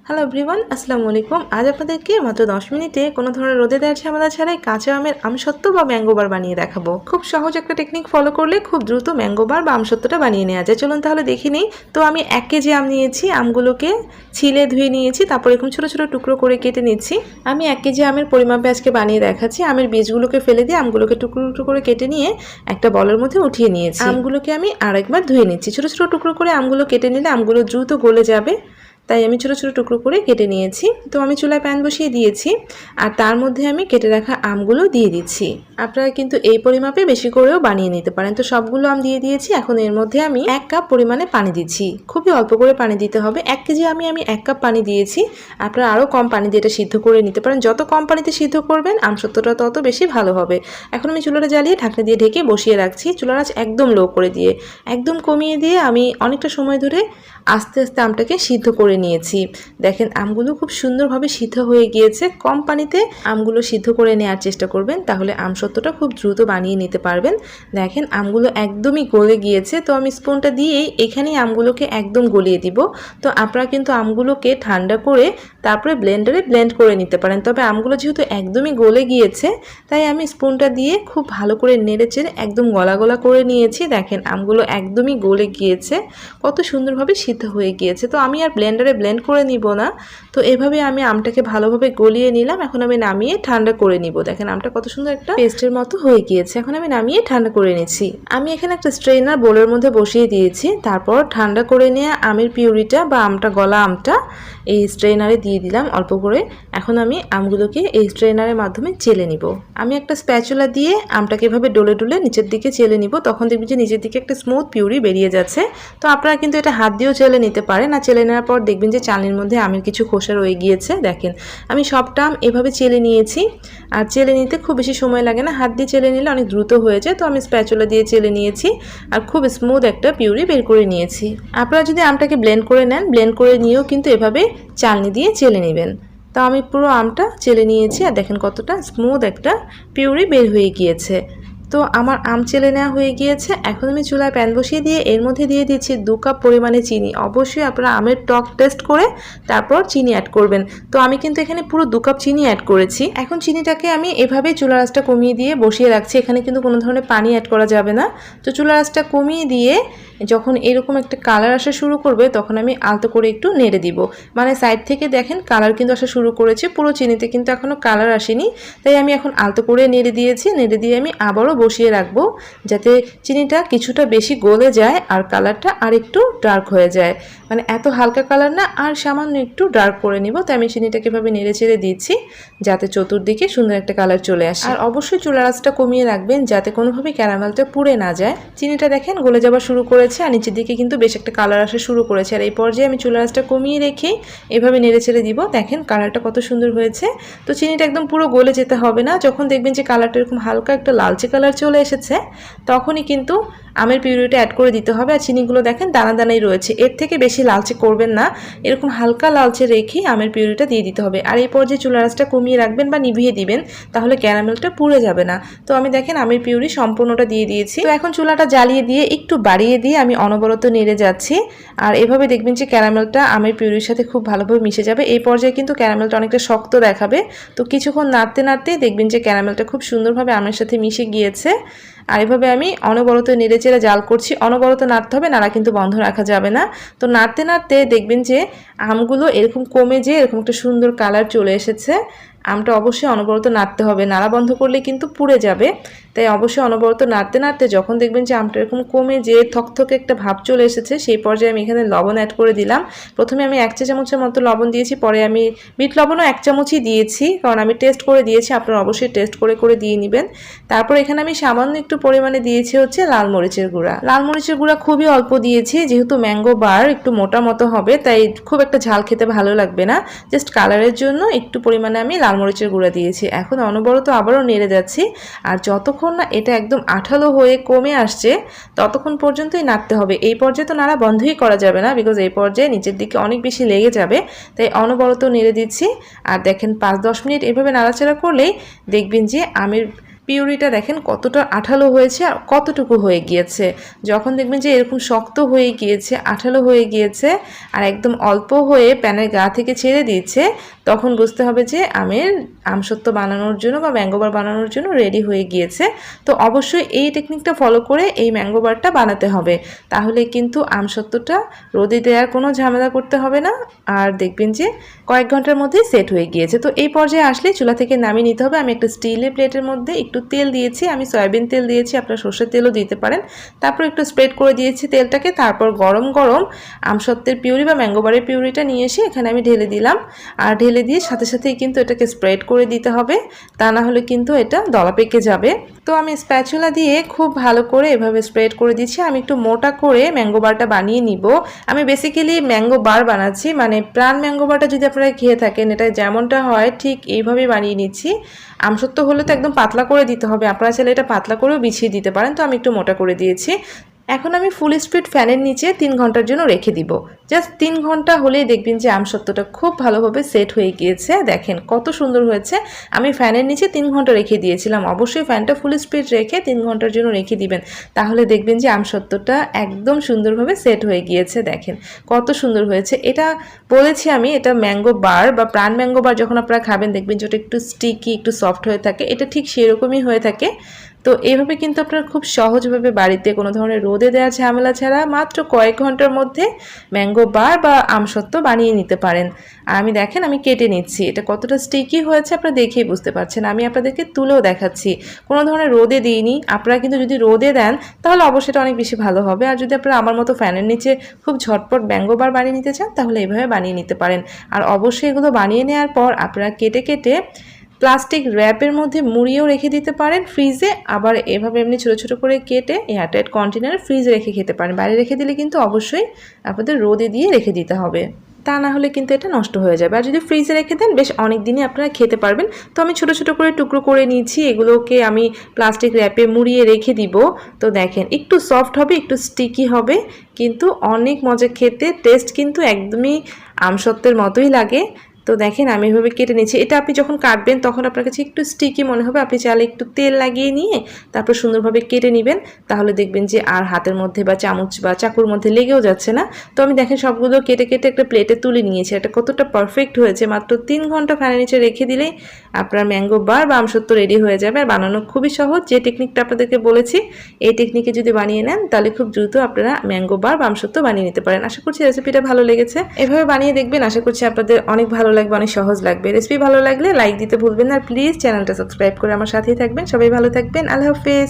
Hello everyone, আসসালামু আলাইকুম। আজ আপনাদেরকে মাত্র 10 মিনিটে কোনো ধরনের রোদে দেওয়ার ঝামেলা ছাড়াই কাঁচা আমের আমসত্ত্ব বা ম্যাঙ্গো বার বানিয়ে দেখাবো। খুব সহজ একটা টেকনিক ফলো করলে খুব দ্রুত ম্যাঙ্গো বার বা আমসত্ত্বটা বানিয়ে নেওয়া যায়। চলুন তাহলে দেখে নিই। তো আমি 1 কেজি আম নিয়েছি, আমগুলোকে ছিলে ধুয়ে নিয়েছি, তারপর এরকম ছোটো ছোটো টুকরো করে কেটে নিচ্ছি। আমি 1 কেজি আমের পরিমাপে আজকে বানিয়ে দেখাচ্ছি। আমের বীজগুলোকে ফেলে দিয়ে আমগুলোকে টুকরো টুকরো করে কেটে নিয়ে একটা বলের মধ্যে উঠিয়ে নিয়েছি। আমগুলোকে আমি আরেকবার ধুয়ে নিচ্ছি। ছোটো ছোটো টুকরো করে আমগুলো কেটে নিলে আমগুলো দ্রুত গলে যাবে, তাই আমি ছোটো ছোটো টুকরো করে কেটে নিয়েছি। তো আমি চুলায় প্যান বসিয়ে দিয়েছি আর তার মধ্যে আমি কেটে রাখা আমগুলো দিয়ে দিচ্ছি। আপনারা কিন্তু এই পরিমাপে বেশি করেও বানিয়ে নিতে পারেন। তো সবগুলো আম দিয়ে দিয়েছি। এখন এর মধ্যে আমি 1 কাপ পরিমাণে পানি দিচ্ছি। খুবই অল্প করে পানি দিতে হবে। 1 কেজি আমি 1 কাপ পানি দিয়েছি। আপনারা আরও কম পানি দিয়ে এটা সিদ্ধ করে নিতে পারেন। যত কম পানিতে সিদ্ধ করবেন আমসত্ত্বটা তত বেশি ভালো হবে। এখন আমি চুলাটা জ্বালিয়ে ঢাকনা দিয়ে ঢেকে বসিয়ে রাখছি। চুলার আঁচ একদম লো করে দিয়ে, একদম কমিয়ে দিয়ে আমি অনেকটা সময় ধরে আস্তে আস্তে আমটাকে সিদ্ধ করে নিয়েছি। দেখেন আমগুলো খুব সুন্দরভাবে সিদ্ধ হয়ে গিয়েছে। কম পানিতে আমগুলো সিদ্ধ করে নেওয়ার চেষ্টা করবেন, তাহলে আমসত্ত্বটা খুব দ্রুত বানিয়ে নিতে পারবেন। দেখেন আমগুলো একদমই গলে গিয়েছে। তো আমি স্পুনটা দিয়েই এখানেই আমগুলোকে একদম গলিয়ে দিব। তো আপনারা কিন্তু আমগুলোকে ঠান্ডা করে তারপরে ব্লেন্ডারে ব্লেন্ড করে নিতে পারেন। তবে আমগুলো যেহেতু একদমই গলে গিয়েছে, তাই আমি স্পুনটা দিয়ে খুব ভালো করে নেড়েচেড়ে একদম গলা গলা করে নিয়েছি। দেখেন আমগুলো একদমই গলে গিয়েছে, কত সুন্দরভাবে সিদ্ধ হয়ে গিয়েছে। তো আমি আর ব্লেন্ডারে ব্লেন্ড করে নিব না। তো এভাবে আমি আমটাকে ভালোভাবে গলিয়ে নিলাম। এখন আমি নামিয়ে ঠান্ডা করে নিব। দেখেন আমটা কত সুন্দর একটা পেস্টের মতো হয়ে গিয়েছে। এখন আমি নামিয়ে ঠান্ডা করে নিচ্ছি। আমি এখানে একটা স্ট্রেনার বোলের মধ্যে বসিয়ে দিয়েছি। তারপর ঠান্ডা করে নিয়ে আমের পিউরিটা বা আমটা গলা আমটা এই স্ট্রেনারে দিয়ে দিলাম অল্প করে। এখন আমি আমগুলোকে এই স্ট্রেনারের মাধ্যমে চেলে নিব। আমি একটা স্প্যাচুলা দিয়ে আমটাকে এভাবে ডলে ডলে নিচের দিকে চেলে নিব। তখন দেখবি যে নিচের দিকে একটা স্মুথ পিউরি বেরিয়ে যাচ্ছে। তো আপনারা কিন্তু এটা হাত দিয়েও চেলে নিতে পারেন। আর চেলে নেওয়ার পর দেখবেন যে চালনির মধ্যে আমের কিছু খোসা রয়ে গিয়েছে। দেখেন আমি সবটা আম এভাবে চেলে নিয়েছি। আর চেলে নিতে খুব বেশি সময় লাগে না, হাত দিয়ে চেলে নিলে অনেক দ্রুত হয়ে যায়। তো আমি স্প্যাচুলা দিয়ে চেলে নিয়েছি আর খুব স্মুথ একটা পিউরি বের করে নিয়েছি। আপনারা যদি আমটাকে ব্লেন্ড করে নেন, ব্লেন্ড করে নিয়েও কিন্তু এভাবে চালনি দিয়ে চেলে নেবেন। তো আমি পুরো আমটা চেলে নিয়েছি আর দেখেন কতটা স্মুথ একটা পিউরি বের হয়ে গিয়েছে। তো আমার আম চেলে নেওয়া হয়ে গিয়েছে। এখন আমি চুলায় প্যান বসিয়ে দিয়ে এর মধ্যে দিয়ে দিচ্ছি 2 কাপ পরিমাণে চিনি। অবশ্যই আপনারা আমের টক টেস্ট করে তারপর চিনি অ্যাড করবেন। তো আমি কিন্তু এখানে পুরো 2 কাপ চিনি অ্যাড করেছি। এখন চিনিটাকে আমি এভাবেই চুলার আঁচটা কমিয়ে দিয়ে বসিয়ে রাখছি। এখানে কিন্তু কোনো ধরনের পানি অ্যাড করা যাবে না। তো চুলার আঁচটা কমিয়ে দিয়ে যখন এরকম একটা কালার আসা শুরু করবে, তখন আমি আলতো করে একটু নেড়ে দিব। মানে সাইড থেকে দেখেন কালার কিন্তু আসা শুরু করেছে। পুরো চিনিতে কিন্তু এখনও কালার আসেনি, তাই আমি এখন আলতো করে নেড়ে দিয়েছি। নেড়ে দিয়ে আমি আবারও বসিয়ে রাখবো, যাতে চিনিটা কিছুটা বেশি গলে যায় আর কালারটা আর একটু ডার্ক হয়ে যায়। মানে এত হালকা কালার না, আর সামান্য একটু ডার্ক করে নিব। তাই আমি চিনিটাকে এভাবে নেড়ে চেড়ে দিচ্ছি, যাতে চতুর্দিকে সুন্দর একটা কালার চলে আসে। আর অবশ্যই চুলার আঁচটা কমিয়ে রাখবেন, যাতে কোনোভাবেই ক্যারামেলটা পুড়ে না যায়। চিনিটা দেখেন গলে যাওয়া শুরু করেছে আর নিচের দিকে কিন্তু বেশ একটা কালার আসা শুরু করেছে। আর এই পর্যায়ে আমি চুলার আঁচটা কমিয়ে রেখে এভাবে নেড়ে ছেড়ে দিব। দেখেন কালারটা কত সুন্দর হয়েছে। তো চিনিটা একদম পুরো গলে যেতে হবে না। যখন দেখবেন যে কালারটা এরকম হালকা একটা লালচে কালার চলে এসেছে, তখনই কিন্তু আমের পিউরিটা অ্যাড করে দিতে হবে। আর চিনিগুলো দেখেন দানা দানাই রয়েছে, এর থেকে বেশি লালচে করবেন না। এরকম হালকা লালচে রেখেই আমের পিউরিটা দিয়ে দিতে হবে। আর এই পর্যায়ে চুলার আঁচটা কমিয়ে রাখবেন বা নিভিয়ে দিবেন, তাহলে ক্যারামেলটা পুড়ে যাবে না। তো আমি দেখেন আমের পিউরি সম্পূর্ণটা দিয়ে দিয়েছি। তো এখন চুলাটা জ্বালিয়ে দিয়ে একটু বাড়িয়ে দিয়ে আমি অনবরত নেড়ে যাচ্ছি। আর এভাবে দেখবেন যে ক্যারামেলটা আমের পিউরির সাথে খুব ভালোভাবে মিশে যাবে। এই পর্যায়ে কিন্তু ক্যারামেলটা অনেকটা শক্ত দেখাবে। তো কিছুক্ষণ নাড়তে নাড়তেই দেখবেন যে ক্যারামেলটা খুব সুন্দরভাবে আমের সাথে মিশে গিয়েছে। আর এভাবে আমি অনবরত নেড়েচেড়ে জাল করছি। অনবরত নাড়তে হবে, নাড়া কিন্তু বন্ধ রাখা যাবে না। তো নাড়তে নাড়তে দেখবেন যে আমগুলো এরকম কমে যেয়ে এরকম একটা সুন্দর কালার চলে এসেছে। আমটা অবশ্যই অনবরত নাড়তে হবে, নাড়া বন্ধ করলে কিন্তু পুড়ে যাবে। তাই অবশ্যই অনবরত নাড়তে নাড়তে যখন দেখবেন যে আমটা এরকম কমে যে থকথকে একটা ভাব চলে এসেছে, সেই পর্যায়ে আমি এখানে লবণ অ্যাড করে দিলাম। প্রথমে আমি 1 চা চামচের মতো লবণ দিয়েছি, পরে আমি বিট লবণও 1 চামচই দিয়েছি, কারণ আমি টেস্ট করে দিয়েছি। আপনারা অবশ্যই টেস্ট করে করে দিয়ে নেবেন। তারপর এখানে আমি সামান্য একটু পরিমাণে দিয়েছি হচ্ছে লাল মরিচের গুঁড়া। লাল মরিচের গুঁড়া খুবই অল্প দিয়েছি, যেহেতু ম্যাঙ্গো বার একটু মোটা মতো হবে, তাই খুব একটা ঝাল খেতে ভালো লাগবে না। জাস্ট কালারের জন্য একটু পরিমাণে আমি লাল মরিচের গুঁড়া দিয়েছি। এখন অনবরত আবারও নেড়ে যাচ্ছি। আর যতক্ষণ না এটা একদম আঠালো হয়ে কমে আসছে, ততক্ষণ পর্যন্তই নাড়তে হবে। এই পর্যায়ে তো নাড়া বন্ধই করা যাবে না, বিকজ এই পর্যায়ে নিচের দিকে অনেক বেশি লেগে যাবে। তাই অনবরত নেড়ে দিচ্ছি। আর দেখেন 5-10 মিনিট এভাবে নাড়াচাড়া করলেই দেখবেন যে আমের পিউরিটা দেখেন কতটা আঠালো হয়েছে আর কতটুকু হয়ে গিয়েছে। যখন দেখবেন যে এরকম শক্ত হয়ে গিয়েছে, আঠালো হয়ে গিয়েছে আর একদম অল্প হয়ে প্যানের গা থেকে ছেড়ে দিচ্ছে, তখন বুঝতে হবে যে আমসত্ত্ব বানানোর জন্য বা ম্যাঙ্গো বার বানানোর জন্য রেডি হয়ে গিয়েছে। তো অবশ্যই এই টেকনিকটা ফলো করে এই ম্যাঙ্গো বারটা বানাতে হবে, তাহলে কিন্তু আমসত্ত্বটা রোদে দেওয়ার কোনো ঝামেলা করতে হবে না। আর দেখবেন যে কয়েক ঘন্টার মধ্যেই সেট হয়ে গিয়েছে। তো এই পর্যায়ে আসলে চুলা থেকে নামিয়ে নিতে হবে। আমি একটা স্টিলের প্লেটের মধ্যে একটু তেল দিয়েছি, আমি সয়াবিন তেল দিয়েছি, আপনারা সর্ষের তেলও দিতে পারেন। তারপর একটু স্প্রেড করে দিয়েছি তেলটাকে। তারপর গরম গরম আমসত্ত্বের পিউরি বা ম্যাঙ্গো বারের পিউরিটা নিয়ে এসে এখানে আমি ঢেলে দিলাম। আর ঢেলে দিয়ে সাথে সাথেই কিন্তু এটাকে স্প্রেড করে দিতে হবে, তা না হলে কিন্তু এটা দলা পেকে যাবে। তো আমি স্প্যাচুলা দিয়ে খুব ভালো করে এভাবে স্প্রেড করে দিচ্ছি। আমি একটু মোটা করে ম্যাঙ্গো বারটা বানিয়ে নিব। আমি বেসিক্যালি ম্যাঙ্গো বার বানাচ্ছি, মানে প্রাণ ম্যাঙ্গো বারটা যদি আপনারা খেয়ে থাকেন এটা যেমনটা হয় ঠিক এইভাবেই বানিয়ে নিচ্ছি। আমসত্ত্ব হলে তো একদম পাতলা করে দিতে হবে, আপনারা চাইলে এটা পাতলা করেও বিছিয়ে দিতে পারেন। তো আমি একটু মোটা করে দিয়েছি। এখন আমি ফুল স্পিড ফ্যানের নিচে 3 ঘন্টার জন্য রেখে দিব। জাস্ট 3 ঘন্টা হলেই দেখবেন যে আমসত্ত্বটা খুব ভালোভাবে সেট হয়ে গিয়েছে। দেখেন কত সুন্দর হয়েছে। আমি ফ্যানের নিচে 3 ঘন্টা রেখে দিয়েছিলাম। অবশ্যই ফ্যানটা ফুল স্পিড রেখে 3 ঘন্টার জন্য রেখে দিবেন, তাহলে দেখবেন যে আমসত্ত্বটা একদম সুন্দরভাবে সেট হয়ে গিয়েছে। দেখেন কত সুন্দর হয়েছে। এটা বলেছি আমি, এটা ম্যাঙ্গো বার বা প্রাণ ম্যাঙ্গো বার যখন আপনারা খাবেন দেখবেন যে ওটা একটু স্টিকি, একটু সফট হয়ে থাকে। এটা ঠিক সেরকমই হয়ে থাকে। তো এইভাবে কিন্তু আপনারা খুব সহজভাবে বাড়িতে কোনো ধরনের রোদে দেওয়া ঝামেলা ছাড়া মাত্র কয়েক ঘন্টার মধ্যে ম্যাঙ্গো বার বা আমসত্ত্ব বানিয়ে নিতে পারেন। আর আমি দেখেন আমি কেটে নিচ্ছি, এটা কতটা স্টিকি হয়েছে আপনারা দেখেই বুঝতে পারছেন। আমি আপনাদেরকে তুলেও দেখাচ্ছি, কোনো ধরনের রোদে দিইনি। আপনারা কিন্তু যদি রোদে দেন তাহলে অবশ্যই এটা অনেক বেশি ভালো হবে। আর যদি আপনারা আমার মতো ফ্যানের নিচে খুব ঝটপট ম্যাঙ্গো বার বানিয়ে নিতে চান তাহলে এইভাবে বানিয়ে নিতে পারেন। আর অবশ্যই এগুলো বানিয়ে নেওয়ার পর আপনারা কেটে কেটে প্লাস্টিক র্যাপের মধ্যে মুড়িয়েও রেখে দিতে পারেন ফ্রিজে। আবার এভাবে এমনি ছোটো ছোটো করে কেটে এয়ারটাইট কন্টেনারে ফ্রিজে রেখে খেতে পারেন। বাইরে রেখে দিলে কিন্তু অবশ্যই আপনাদের রোদে দিয়ে রেখে দিতে হবে, তা না হলে কিন্তু এটা নষ্ট হয়ে যাবে। আর যদি ফ্রিজে রেখে দেন বেশ অনেক দিনই আপনারা খেতে পারবেন। তো আমি ছোটো ছোটো করে টুকরো করে নিয়েছি, এগুলোকে আমি প্লাস্টিক র্যাপে মুড়িয়ে রেখে দিব। তো দেখেন একটু সফট হবে, একটু স্টিকি হবে, কিন্তু অনেক মজা খেতে। টেস্ট কিন্তু একদমই আমসত্ত্বের মতোই লাগে। তো দেখেন আমি এভাবে কেটে নিচ্ছি। এটা আপনি যখন কাটবেন তখন আপনার কাছে একটু স্টিকি মনে হবে, আপনি চাইলে একটু তেল লাগিয়ে নিয়ে তারপর সুন্দরভাবে কেটে নেবেন, তাহলে দেখবেন যে আর হাতের মধ্যে বা চামচ বা চাকুর মধ্যে লেগেও যাচ্ছে না। তো আমি দেখেন সবগুলো কেটে কেটে একটা প্লেটে তুলে নিয়েছি। এটা কতটা পারফেক্ট হয়েছে। মাত্র 3 ঘন্টা ফ্যানের নিচে রেখে দিলেই আপনার ম্যাঙ্গো বার বা আমসত্ত্ব রেডি হয়ে যাবে। আর বানানো খুবই সহজ। যে টেকনিকটা আপনাদেরকে বলেছি এই টেকনিকে যদি বানিয়ে নেন তাহলে খুব দ্রুত আপনারা ম্যাঙ্গো বার বা আমসত্ত্ব বানিয়ে নিতে পারেন। আশা করছি রেসিপিটা ভালো লেগেছে। এভাবে বানিয়ে দেখবেন, আশা করছি আপনাদের অনেক ভালো লাগবে, অনেক সহজ লাগবে। রেসিপি ভালো লাগলে লাইক দিতে ভুলবেন না। প্লিজ চ্যানেলটা সাবস্ক্রাইব করে আমার সাথেই থাকবেন। সবাই ভালো থাকবেন। আল্লাহ হাফেজ।